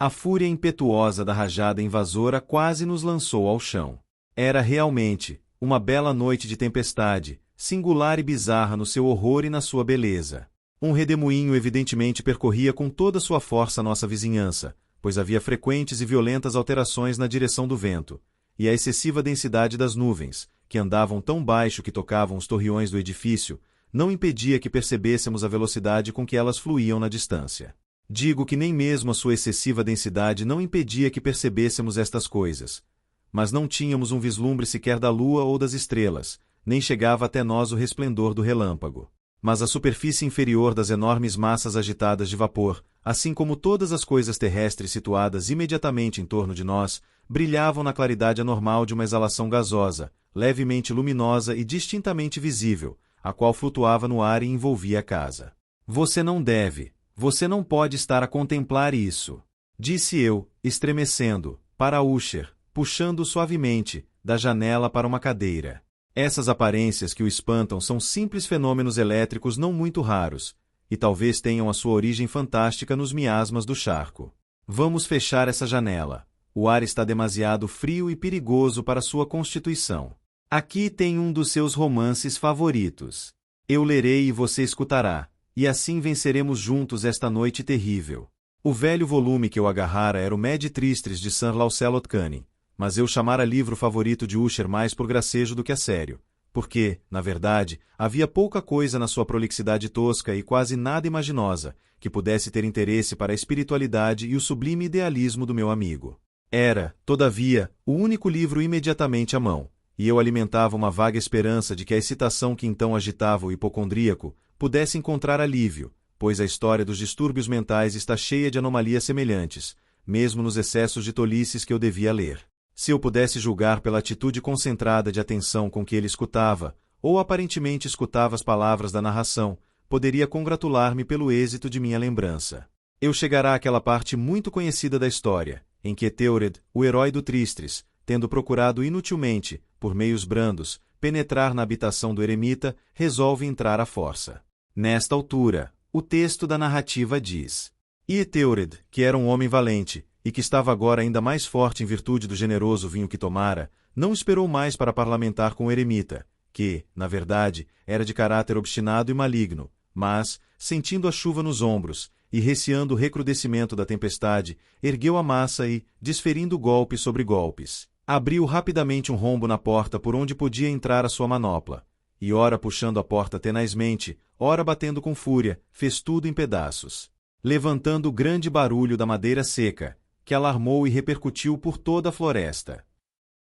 A fúria impetuosa da rajada invasora quase nos lançou ao chão. Era realmente uma bela noite de tempestade, singular e bizarra no seu horror e na sua beleza. Um redemoinho evidentemente percorria com toda sua força nossa vizinhança, pois havia frequentes e violentas alterações na direção do vento, e a excessiva densidade das nuvens, que andavam tão baixo que tocavam os torreões do edifício, não impedia que percebêssemos a velocidade com que elas fluíam na distância. Digo que nem mesmo a sua excessiva densidade não impedia que percebêssemos estas coisas, mas não tínhamos um vislumbre sequer da lua ou das estrelas, nem chegava até nós o resplendor do relâmpago. Mas a superfície inferior das enormes massas agitadas de vapor, assim como todas as coisas terrestres situadas imediatamente em torno de nós, brilhavam na claridade anormal de uma exalação gasosa, levemente luminosa e distintamente visível, a qual flutuava no ar e envolvia a casa. Você não pode estar a contemplar isso, disse eu, estremecendo, para Usher, puxando-o suavemente, da janela para uma cadeira. Essas aparências que o espantam são simples fenômenos elétricos não muito raros, e talvez tenham a sua origem fantástica nos miasmas do charco. Vamos fechar essa janela. O ar está demasiado frio e perigoso para sua constituição. Aqui tem um dos seus romances favoritos. Eu lerei e você escutará, e assim venceremos juntos esta noite terrível. O velho volume que eu agarrara era o Mad Tristes de Sir Lancelot Canning, mas eu chamara livro favorito de Usher mais por gracejo do que a sério, porque, na verdade, havia pouca coisa na sua prolixidade tosca e quase nada imaginosa que pudesse ter interesse para a espiritualidade e o sublime idealismo do meu amigo. Era, todavia, o único livro imediatamente à mão, e eu alimentava uma vaga esperança de que a excitação que então agitava o hipocondríaco pudesse encontrar alívio, pois a história dos distúrbios mentais está cheia de anomalias semelhantes, mesmo nos excessos de tolices que eu devia ler. Se eu pudesse julgar pela atitude concentrada de atenção com que ele escutava, ou aparentemente escutava as palavras da narração, poderia congratular-me pelo êxito de minha lembrança. Eu chegará àquela parte muito conhecida da história, em que Ethelred, o herói do Tristres, tendo procurado inutilmente, por meios brandos, penetrar na habitação do eremita, resolve entrar à força. Nesta altura, o texto da narrativa diz: E Ethelred, que era um homem valente, e que estava agora ainda mais forte em virtude do generoso vinho que tomara, não esperou mais para parlamentar com o eremita, que, na verdade, era de caráter obstinado e maligno, mas, sentindo a chuva nos ombros, e receando o recrudescimento da tempestade, ergueu a massa e, desferindo golpes sobre golpes, abriu rapidamente um rombo na porta por onde podia entrar a sua manopla, e ora puxando a porta tenazmente, ora batendo com fúria, fez tudo em pedaços, levantando grande barulho da madeira seca, que alarmou e repercutiu por toda a floresta.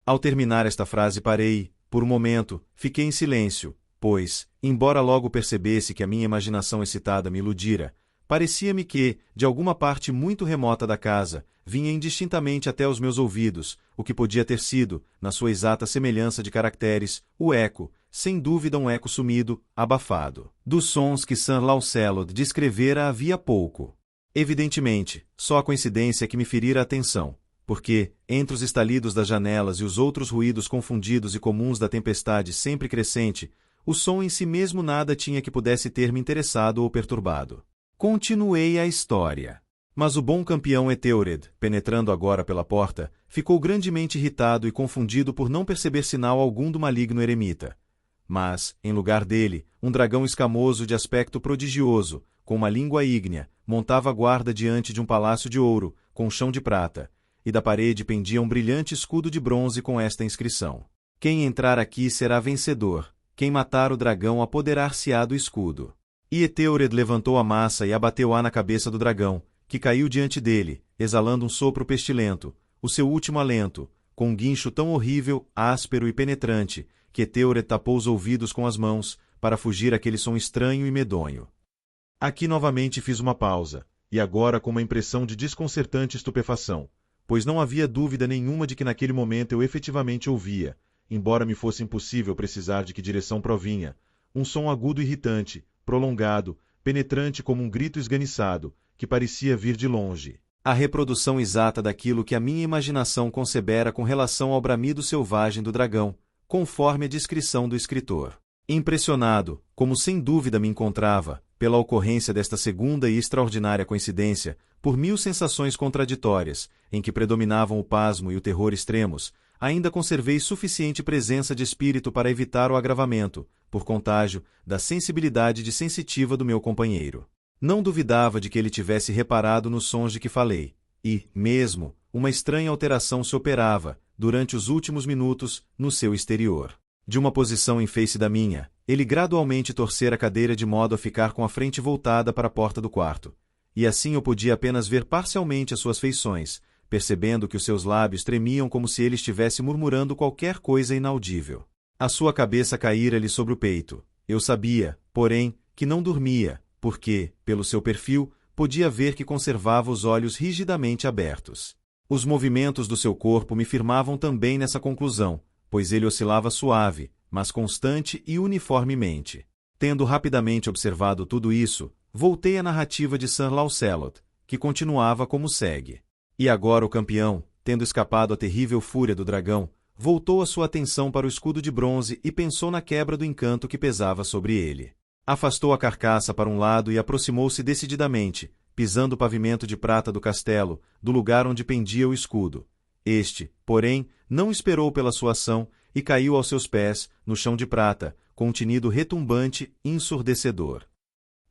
Ao terminar esta frase parei, por um momento, fiquei em silêncio, pois, embora logo percebesse que a minha imaginação excitada me iludira, parecia-me que, de alguma parte muito remota da casa, vinha indistintamente até os meus ouvidos, o que podia ter sido, na sua exata semelhança de caracteres, o eco, sem dúvida um eco sumido, abafado, dos sons que Sir Lancelot descrevera havia pouco. Evidentemente, só a coincidência que me ferira a atenção, porque, entre os estalidos das janelas e os outros ruídos confundidos e comuns da tempestade sempre crescente, o som em si mesmo nada tinha que pudesse ter me interessado ou perturbado. Continuei a história. Mas o bom campeão Ethelred, penetrando agora pela porta, ficou grandemente irritado e confundido por não perceber sinal algum do maligno eremita. Mas, em lugar dele, um dragão escamoso de aspecto prodigioso, com uma língua ígnea, montava guarda diante de um palácio de ouro, com chão de prata, e da parede pendia um brilhante escudo de bronze com esta inscrição: Quem entrar aqui será vencedor, quem matar o dragão apoderar-se-á do escudo. E Ethelred levantou a massa e abateu-a na cabeça do dragão, que caiu diante dele, exalando um sopro pestilento, o seu último alento, com um guincho tão horrível, áspero e penetrante, que Ethelred tapou os ouvidos com as mãos, para fugir àquele som estranho e medonho. Aqui novamente fiz uma pausa, e agora com uma impressão de desconcertante estupefação, pois não havia dúvida nenhuma de que naquele momento eu efetivamente ouvia, embora me fosse impossível precisar de que direção provinha, um som agudo e irritante, prolongado, penetrante como um grito esganiçado, que parecia vir de longe. A reprodução exata daquilo que a minha imaginação concebera com relação ao bramido selvagem do dragão, conforme a descrição do escritor. Impressionado, como sem dúvida me encontrava, pela ocorrência desta segunda e extraordinária coincidência, por mil sensações contraditórias, em que predominavam o pasmo e o terror extremos, ainda conservei suficiente presença de espírito para evitar o agravamento, por contágio, da sensibilidade dissensitiva do meu companheiro. Não duvidava de que ele tivesse reparado nos sons de que falei, e, mesmo, uma estranha alteração se operava, durante os últimos minutos, no seu exterior. De uma posição em face da minha, ele gradualmente torcera a cadeira de modo a ficar com a frente voltada para a porta do quarto, e assim eu podia apenas ver parcialmente as suas feições, percebendo que os seus lábios tremiam como se ele estivesse murmurando qualquer coisa inaudível. A sua cabeça caíra-lhe sobre o peito. Eu sabia, porém, que não dormia, porque, pelo seu perfil, podia ver que conservava os olhos rigidamente abertos. Os movimentos do seu corpo me firmavam também nessa conclusão, pois ele oscilava suave, mas constante e uniformemente. Tendo rapidamente observado tudo isso, voltei à narrativa de Sir Lancelot, que continuava como segue. E agora o campeão, tendo escapado à terrível fúria do dragão, voltou a sua atenção para o escudo de bronze e pensou na quebra do encanto que pesava sobre ele. Afastou a carcaça para um lado e aproximou-se decididamente, pisando o pavimento de prata do castelo, do lugar onde pendia o escudo. Este, porém, não esperou pela sua ação e caiu aos seus pés, no chão de prata, com um tinido retumbante e ensurdecedor.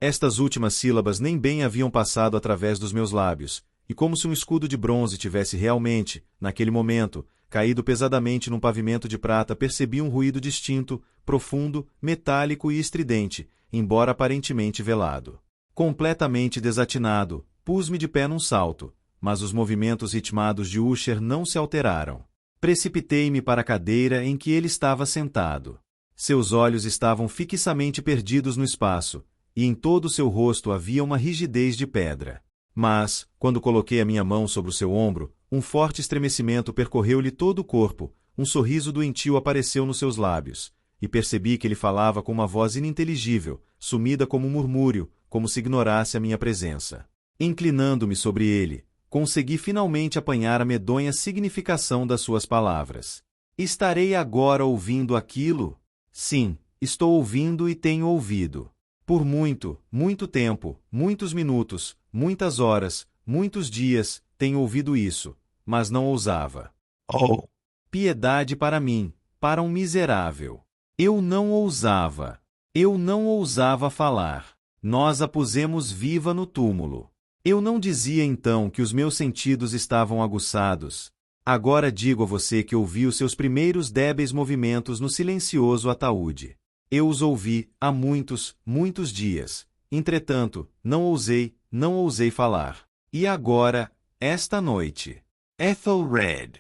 Estas últimas sílabas nem bem haviam passado através dos meus lábios, e como se um escudo de bronze tivesse realmente, naquele momento, caído pesadamente num pavimento de prata, percebi um ruído distinto, profundo, metálico e estridente, embora aparentemente velado. Completamente desatinado, pus-me de pé num salto, mas os movimentos ritmados de Usher não se alteraram. Precipitei-me para a cadeira em que ele estava sentado. Seus olhos estavam fixamente perdidos no espaço, e em todo o seu rosto havia uma rigidez de pedra. Mas, quando coloquei a minha mão sobre o seu ombro, um forte estremecimento percorreu-lhe todo o corpo, um sorriso doentio apareceu nos seus lábios, e percebi que ele falava com uma voz ininteligível, sumida como um murmúrio, como se ignorasse a minha presença. Inclinando-me sobre ele, consegui finalmente apanhar a medonha significação das suas palavras. Estarei agora ouvindo aquilo? Sim, estou ouvindo e tenho ouvido. Por muito, muito tempo, muitos minutos, muitas horas, muitos dias, tenho ouvido isso, mas não ousava. Oh! Piedade para mim, para um miserável. Eu não ousava. Eu não ousava falar. Nós a pusemos viva no túmulo. Eu não dizia então que os meus sentidos estavam aguçados. Agora digo a você que ouvi os seus primeiros débeis movimentos no silencioso ataúde. Eu os ouvi há muitos, muitos dias. Entretanto, não ousei falar. E agora, esta noite. Ethelred.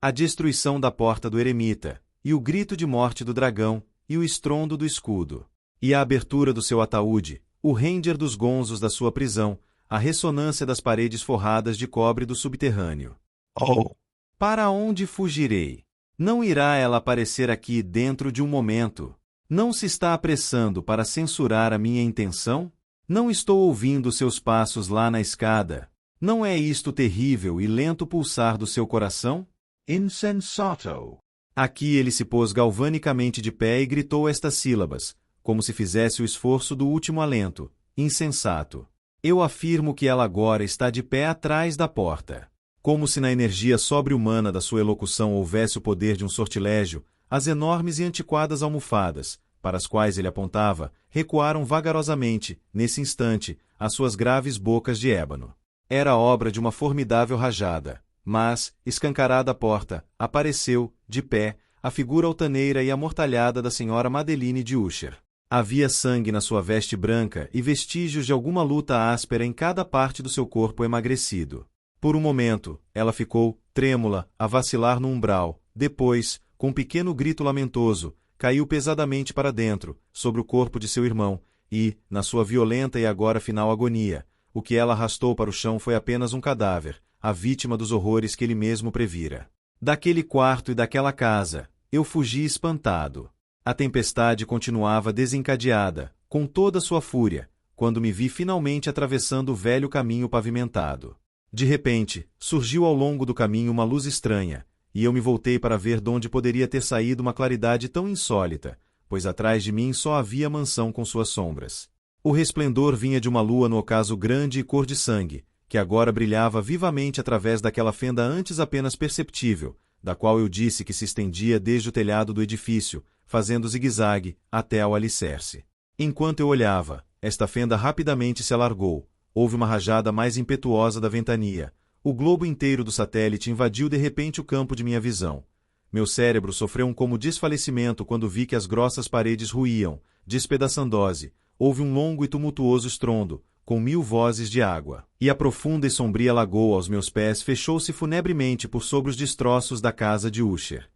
A destruição da porta do eremita, e o grito de morte do dragão, e o estrondo do escudo. E a abertura do seu ataúde, o ranger dos gonzos da sua prisão, a ressonância das paredes forradas de cobre do subterrâneo. Oh! Para onde fugirei? Não irá ela aparecer aqui dentro de um momento? Não se está apressando para censurar a minha intenção? Não estou ouvindo seus passos lá na escada? Não é isto terrível e lento pulsar do seu coração? Insensato! Aqui ele se pôs galvanicamente de pé e gritou estas sílabas, como se fizesse o esforço do último alento. Insensato. Eu afirmo que ela agora está de pé atrás da porta. Como se na energia sobre-humana da sua elocução houvesse o poder de um sortilégio, as enormes e antiquadas almofadas, para as quais ele apontava, recuaram vagarosamente, nesse instante, as suas graves bocas de ébano. Era obra de uma formidável rajada, mas, escancarada a porta, apareceu, de pé, a figura altaneira e amortalhada da senhora Madeline de Usher. Havia sangue na sua veste branca e vestígios de alguma luta áspera em cada parte do seu corpo emagrecido. Por um momento, ela ficou, trêmula, a vacilar no umbral. Depois, com um pequeno grito lamentoso, caiu pesadamente para dentro, sobre o corpo de seu irmão, e, na sua violenta e agora final agonia, o que ela arrastou para o chão foi apenas um cadáver, a vítima dos horrores que ele mesmo previra. Daquele quarto e daquela casa, eu fugi espantado. A tempestade continuava desencadeada, com toda sua fúria, quando me vi finalmente atravessando o velho caminho pavimentado. De repente, surgiu ao longo do caminho uma luz estranha, e eu me voltei para ver de onde poderia ter saído uma claridade tão insólita, pois atrás de mim só havia a mansão com suas sombras. O resplendor vinha de uma lua no ocaso grande e cor de sangue, que agora brilhava vivamente através daquela fenda antes apenas perceptível, da qual eu disse que se estendia desde o telhado do edifício, fazendo zigue-zague, até ao alicerce. Enquanto eu olhava, esta fenda rapidamente se alargou, houve uma rajada mais impetuosa da ventania, o globo inteiro do satélite invadiu de repente o campo de minha visão. Meu cérebro sofreu um como desfalecimento quando vi que as grossas paredes ruíam, despedaçando-se, houve um longo e tumultuoso estrondo, com 1000 vozes de água, e a profunda e sombria lagoa aos meus pés fechou-se funebremente por sobre os destroços da casa de Usher.